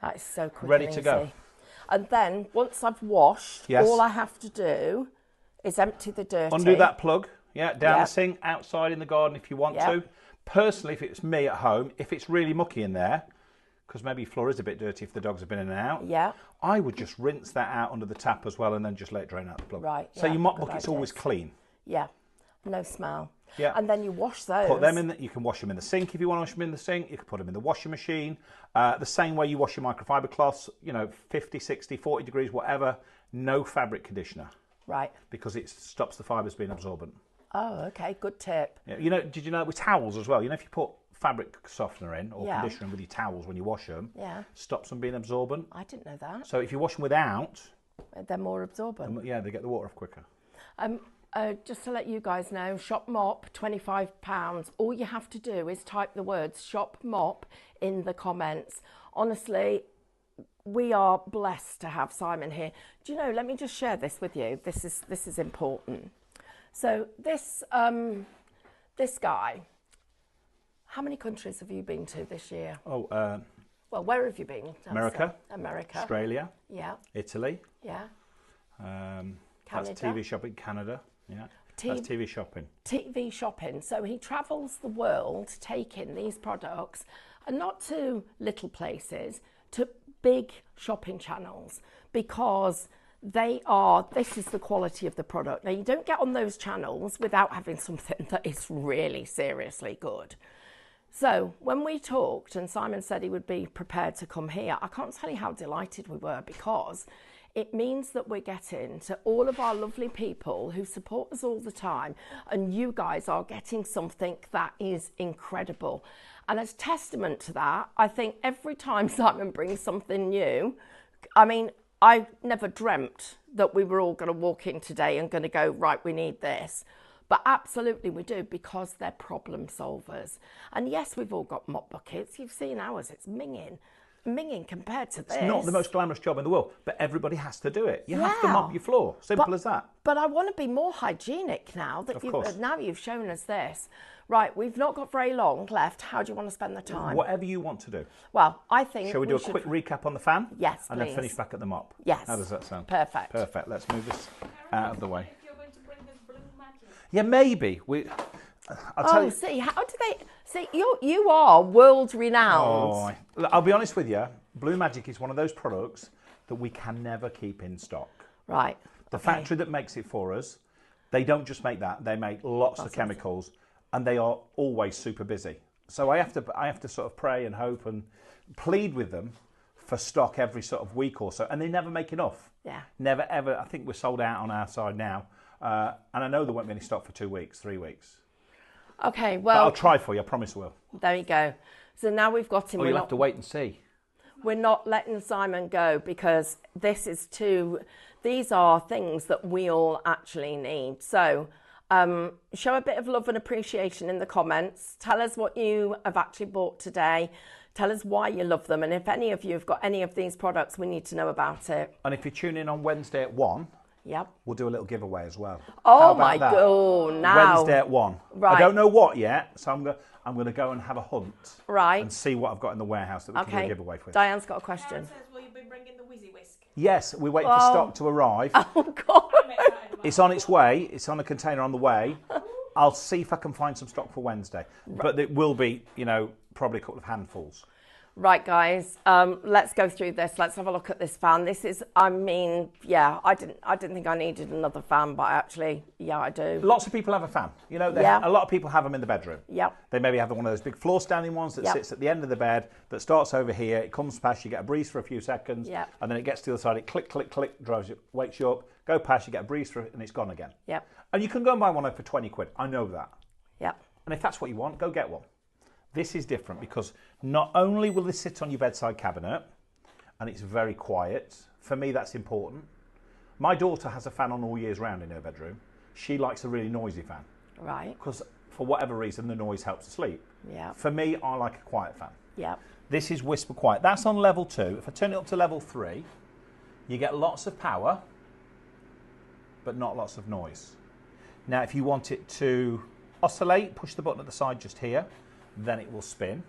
That is so quick Ready and to easy. go. And then once I've washed, Yes. all I have to do is empty the dirty. Undo that plug, down Yep. the sink, outside in the garden if you want Yep. to. Personally, if it's me at home, if it's really mucky in there, because maybe your floor is a bit dirty if the dogs have been in and out, Yeah. I would just rinse that out under the tap as well and then just let it drain out the plug. Right, So yeah, your mop good bucket's ideas. always clean. Yeah. No smell. Yeah. And then you wash those. Put them in. You can wash them in the sink if you want to wash them in the sink. You can put them in the washing machine. The same way you wash your microfiber cloths, 50, 60, 40 degrees, whatever. No fabric conditioner Right. because it stops the fibres being absorbent. Oh, okay. Good tip. Yeah, did you know with towels as well? If you put fabric softener in or Yeah. conditioner in with your towels when you wash them, Yeah. stops them being absorbent. I didn't know that. So if you wash them without, They're more absorbent. they get the water off quicker. Just to let you guys know, Shop Mop, £25. All you have to do is type the words Shop Mop in the comments. Honestly, we are blessed to have Simon here. Do you know, let me just share this with you. This is important. So this guy, how many countries have you been to this year? Well, where have you been? America. America. Australia. Yeah. Italy. Yeah. That's TV shopping. Canada. Yeah. That's TV shopping. TV shopping. So he travels the world taking these products, and not to little places, to big shopping channels, because this is the quality of the product. Now, you don't get on those channels without having something that is really seriously good. So when we talked and Simon said he would be prepared to come here, I can't tell you how delighted we were, because it means that we're getting to all of our lovely people who support us all the time, and you guys are getting something that is incredible. And as testament to that, I think every time Simon brings something new, I mean, I never dreamt that we were all going to walk in today and going to go, right, we need this. But absolutely we do, because they're problem solvers. And yes, we've all got mop buckets. You've seen ours, it's minging compared to this. It's not the most glamorous job in the world, but everybody has to do it. You have to mop your floor. Simple as that. But I want to be more hygienic now that you've shown us this. Right, we've not got very long left. How do you want to spend the time? Whatever you want to do. Well, I think Shall we do a quick recap on the fan? Yes, and then finish back at the mop. Yes. How does that sound? Perfect. Perfect. Let's move this out of the way. If you're going to bring this blue magic. Yeah, maybe. I'll tell you. See, how do they see? You are world renowned. I'll be honest with you. Blue Magic is one of those products that we can never keep in stock. Right. The factory that makes it for us, they don't just make that. They make lots of chemicals, and they are always super busy. So I have to sort of pray and hope and plead with them for stock every sort of week or so, and they never make enough. Yeah. Never ever. I think we're sold out on our side now, and I know there won't be any stock for 2 weeks, 3 weeks. Okay, But well, I'll try for you. I promise I will. there you go. So now we've got him. Or you'll have to wait and see. We're not letting Simon go, because these are things that we all actually need. So show a bit of love and appreciation in the comments. Tell us what you have actually bought today. Tell us why you love them. And if any of you have got any of these products, we need to know about it. And if you tune in on Wednesday at 1, yep, we'll do a little giveaway as well. Oh my God! Now Wednesday at 1. Right. I don't know what yet, so I'm going to go and have a hunt. Right. And see what I've got in the warehouse that we can do a giveaway for. Diane's got a question. Karen says, will you be bringing the Whizzy Whisk? Yes, we're waiting for stock to arrive. Oh God! I'm excited about It's on its way. It's on a container on the way. I'll see if I can find some stock for Wednesday. But it will be, probably a couple of handfuls. Right, guys, let's go through this. Let's have a look at this fan. This is, I didn't think I needed another fan, but actually, yeah, I do. Lots of people have a fan. A lot of people have them in the bedroom. Yep. They maybe have one of those big floor standing ones that sits at the end of the bed, that starts over here. It comes past, you get a breeze for a few seconds, and then it gets to the other side. It click, click, click, drives you, wakes you up, go past, you get a breeze for it, and it's gone again. Yep. And you can go and buy one for 20 quid. I know that. Yep. And if that's what you want, go get one. This is different because not only will this sit on your bedside cabinet, and it's very quiet. For me, that's important. My daughter has a fan on all years round in her bedroom. She likes a really noisy fan. Right. Because for whatever reason, the noise helps her sleep. Yeah. For me, I like a quiet fan. Yeah. This is whisper quiet. That's on level 2. If I turn it up to level 3, you get lots of power, but not lots of noise. Now, if you want it to oscillate, push the button at the side just here, then it will spin.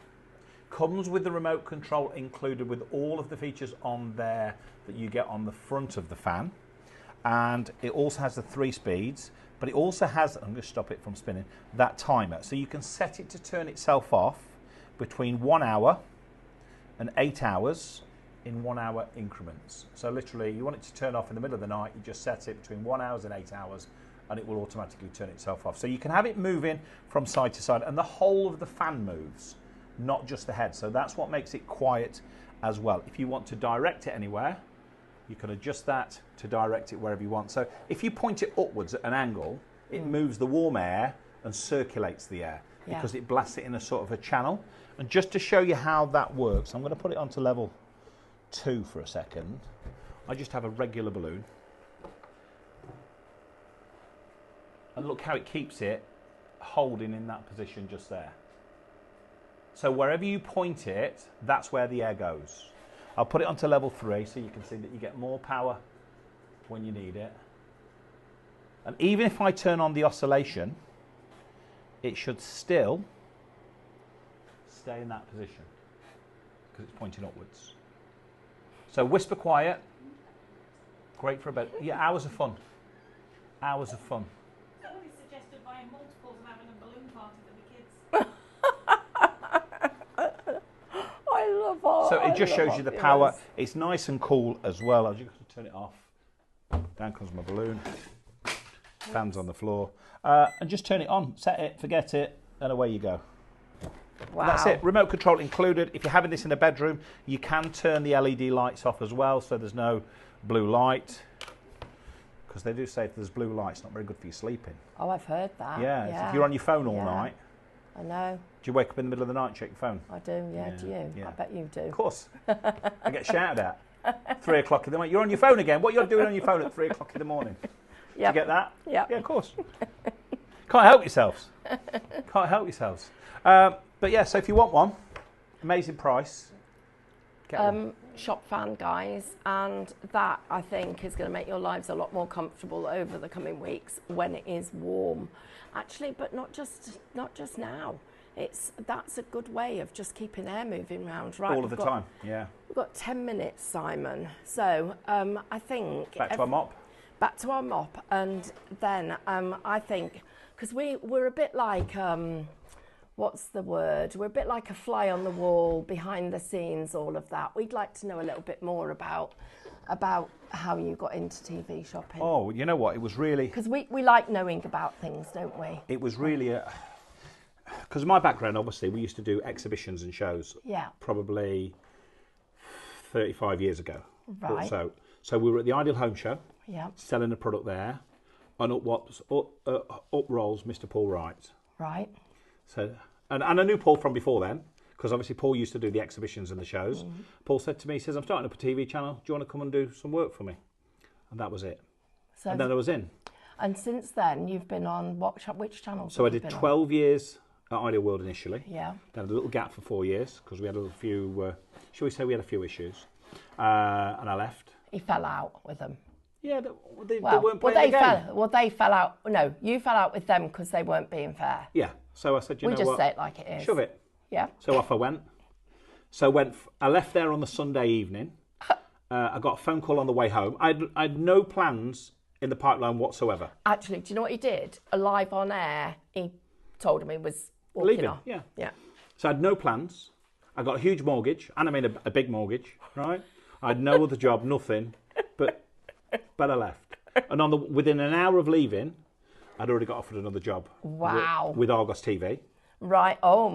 Comes with the remote control included with all of the features on there that you get on the front of the fan. And it also has the 3 speeds, but it also has, I'm going to stop it from spinning, that timer. So you can set it to turn itself off between 1 hour and 8 hours in 1 hour increments. So literally, you want it to turn off in the middle of the night, you just set it between 1 hour and 8 hours, and it will automatically turn itself off. So you can have it moving from side to side, and the whole of the fan moves, not just the head. So that's what makes it quiet as well. If you want to direct it anywhere, you can adjust that to direct it wherever you want. So if you point it upwards at an angle, it moves the warm air and circulates the air because it blasts it in a sort of a channel. And just to show you how that works, I'm going to put it onto level 2 for a second. I just have a regular balloon. And look how it keeps it holding in that position just there. So wherever you point it, that's where the air goes. I'll put it onto level 3 so you can see that you get more power when you need it. And even if I turn on the oscillation, it should still stay in that position because it's pointing upwards. So whisper quiet. Great for a bed. Yeah, hours of fun. Hours of fun. Somebody suggested buying multiples and having a balloon party for the kids. I love all. So it just I love shows you the viewers. power. It's nice and cool as well. I'll just turn it off. Down comes my balloon. Fans on the floor. And just turn it on. Set it, forget it, and away you go. Wow. That's it. Remote control included. If you're having this in a bedroom, you can turn the LED lights off as well, so there's no blue light. Because they do say if there's blue light, it's not very good for you sleeping. Oh, I've heard that. Yeah. If you're on your phone all Yeah. night, I know. do you wake up in the middle of the night and check your phone? I do. Yeah. Do you? Yeah. I bet you do. Of course. I get shouted at. 3 o'clock in the morning. You're on your phone again. What are you doing on your phone at 3 o'clock in the morning? Yeah. Do you get that? Yeah. Yeah, of course. Can't help yourselves. Can't help yourselves. But yeah, so if you want one, amazing price. Get one. Shop fan, guys, and that I think is going to make your lives a lot more comfortable over the coming weeks when it is warm. Actually, but not just now. That's a good way of just keeping air moving round, right? All of the time. Yeah. We've got 10 minutes, Simon. So I think Back to our mop. Back to our mop, and then I think because we're a bit like what's the word? We're a bit like a fly on the wall, behind the scenes, all of that. We'd like to know a little bit more about how you got into TV shopping. Oh, you know what? It was really. Because we like knowing about things, don't we? It was really because my background, obviously, we used to do exhibitions and shows. Yeah. Probably 35 years ago. Right. Or so we were at the Ideal Home Show. Yeah. Selling a product there, and up rolls Mr. Paul Wright. Right. So, and I knew Paul from before then, because obviously Paul used to do the exhibitions and the shows. Mm-hmm. Paul said to me, he says, I'm starting up a TV channel. Do you want to come and do some work for me? And that was it. So, And then I was in. and since then, you've been on which channels? So I have you did been on? 12 years at Ideal World initially. Yeah. Then a little gap for 4 years, because we had a few, shall we say we had a few issues. And I left. He fell out with them. Yeah, they weren't playing the game. They fell out. No, you fell out with them because they weren't being fair. Yeah. So I said, you We know just what? say it like it is. Shove it. Yeah. So off I went. I left there on the Sunday evening. I got a phone call on the way home. I had no plans in the pipeline whatsoever. Actually, do you know what he did? Live on air, he told him he was walking Leaving, off. yeah. Yeah. So I had no plans. I got a huge mortgage, and I made a big mortgage, right? I had no other job, nothing, but I left. And within an hour of leaving, I'd already got offered another job. Wow. With Argos TV. Right. Oh,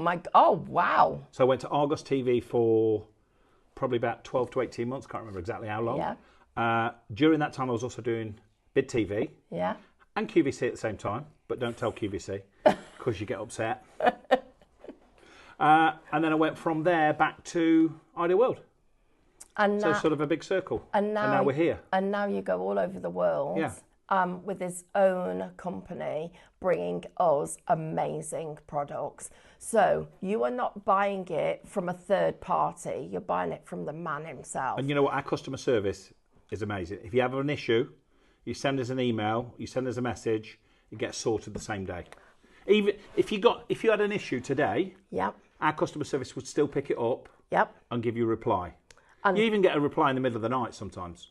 wow. So I went to Argos TV for probably about 12 to 18 months. Can't remember exactly how long. Yeah. During that time, I was also doing Bid TV Yeah. and QVC at the same time. But don't tell QVC because you get upset. And then I went from there back to Ideal World. And So now, sort of a big circle. and now we're here. And now you go all over the world. Yeah. With his own company, bringing us amazing products. So you are not buying it from a third party. You're buying it from the man himself. And you know what? Our customer service is amazing. If you have an issue, you send us an email, you send us a message, it gets sorted the same day. Even if you had an issue today, Yep. our customer service would still pick it up Yep. and give you a reply. And You even get a reply in the middle of the night sometimes.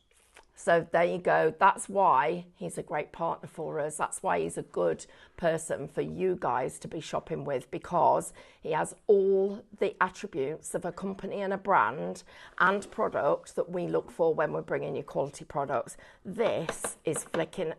so there you go. That's why he's a great partner for us. That's why he's a good person for you guys to be shopping with, because he has all the attributes of a company and a brand and product that we look for when we're bringing you quality products. This is flicking.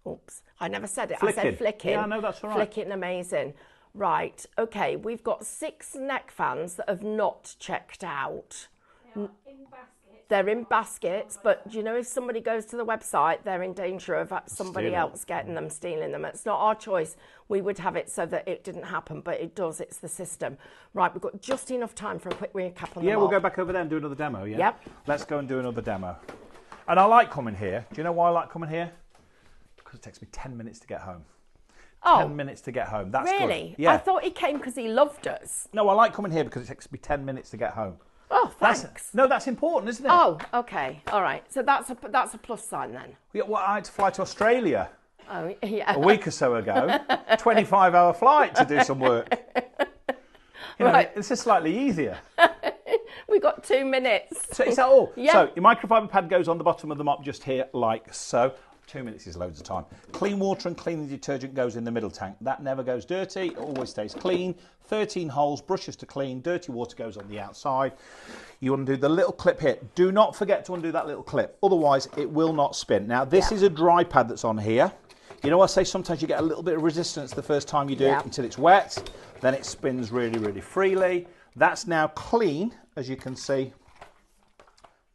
Oops, I never said it. I said Flicking. flicking. Yeah, I know, that's all right. Flicking amazing. Right, okay, we've got 6 neck fans that have not checked out. They are in baskets. They're in baskets, but do you know, if somebody goes to the website, they're in danger of somebody Stealing. else getting them, stealing them. It's not our choice. We would have it so that it didn't happen, but it does. It's the system. Right, we've got just enough time for a quick recap on the Yeah, we'll mop. go back over there and do another demo, yeah? Yep. Let's go and do another demo. And I like coming here. Do you know why I like coming here? Because it takes me 10 minutes to get home. 10 minutes to get home. That's really? good. Yeah. I thought he came because he loved us. No, I like coming here because it takes me 10 minutes to get home. Oh, thanks. That's important, isn't it? Oh, okay. All right. So that's a plus sign then. Yeah, well, I had to fly to Australia Oh, yeah. a week or so ago. 25-hour flight to do some work. You know, Right. This is slightly easier. We got 2 minutes. So is that all? Yeah. So your microfiber pad goes on the bottom of the mop just here, like so. 2 minutes is loads of time. Clean water and cleaning detergent goes in the middle tank. That never goes dirty. It always stays clean. 13 holes, brushes to clean. Dirty water goes on the outside. You undo the little clip here. Do not forget to undo that little clip. Otherwise, it will not spin. Now, this is a dry pad that's on here. You know, I say sometimes you get a little bit of resistance the first time you do it until it's wet. Then it spins really, really freely. That's now clean, as you can see.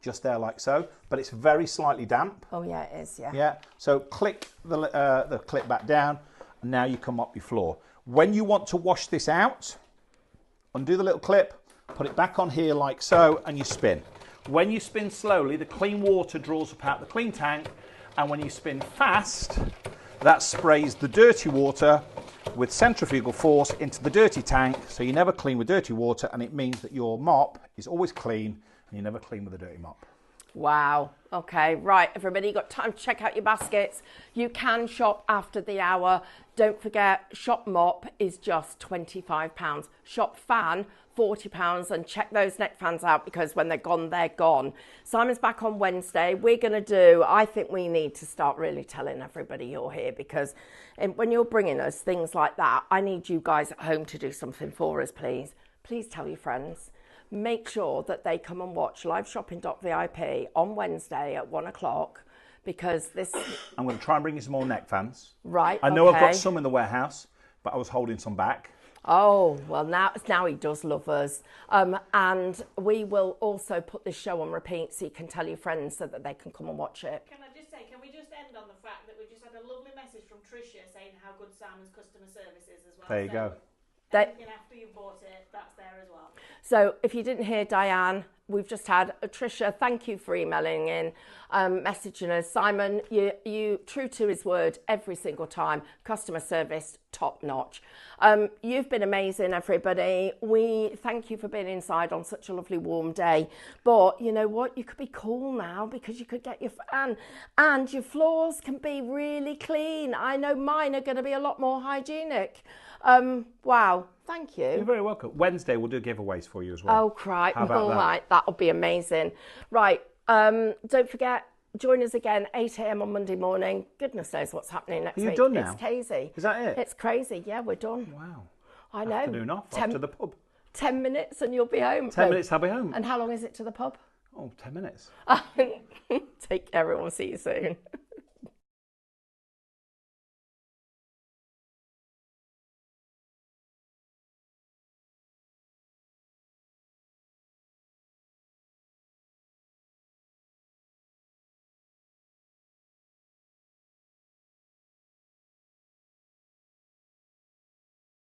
Just there like so, but it's very slightly damp. Oh yeah, it is, yeah. Yeah, so click the clip back down, and now you can mop your floor. When you want to wash this out, undo the little clip, put it back on here like so, and you spin. When you spin slowly, the clean water draws up out the clean tank, and when you spin fast, that sprays the dirty water with centrifugal force into the dirty tank, so you never clean with dirty water, and it means that your mop is always clean, and you never clean with a dirty mop. Wow. Okay, right, everybody, you got time to check out your baskets. You can shop after the hour. Don't forget, shop mop is just £25. Shop fan, £40, and check those neck fans out because when they're gone, they're gone. Simon's back on Wednesday. We're going to do, I think we need to start really telling everybody you're here because when you're bringing us things like that, I need you guys at home to do something for us, please. Please tell your friends. Make sure that they come and watch liveshopping.vip on Wednesday at 1 o'clock because this... I'm going to try and bring you some more neck fans. Right, I know I've got some in the warehouse, but I was holding some back. Oh, well, now he does love us. And we will also put this show on repeat so you can tell your friends so that they can come and watch it. Can I just say, can we just end on the fact that we just had a lovely message from Tricia saying how good Simon's customer service is as well. There you go. Anything after you've bought it, that's there as well. So if you didn't hear Diane, we've just had Tricia, thank you for emailing in, messaging us. Simon, you true to his word every single time. Customer service, top notch. You've been amazing, everybody. We thank you for being inside on such a lovely warm day. But you know what? You could be cool now because you could get your fan and your floors can be really clean. I know mine are going to be a lot more hygienic. Wow, thank you. You're very welcome. Wednesday we'll do giveaways for you as well. Oh, crap. How about that? Right, that'll be amazing. Right, don't forget, join us again, 8 a.m. on Monday morning. Goodness knows what's happening next week. Are you done now? It's crazy. Is that it? It's crazy. Yeah, we're done. Wow. I know. Afternoon off to the pub. 10 minutes and you'll be home. 10 minutes, I'll be home. And how long is it to the pub? Oh, 10 minutes. Take care, everyone. See you soon.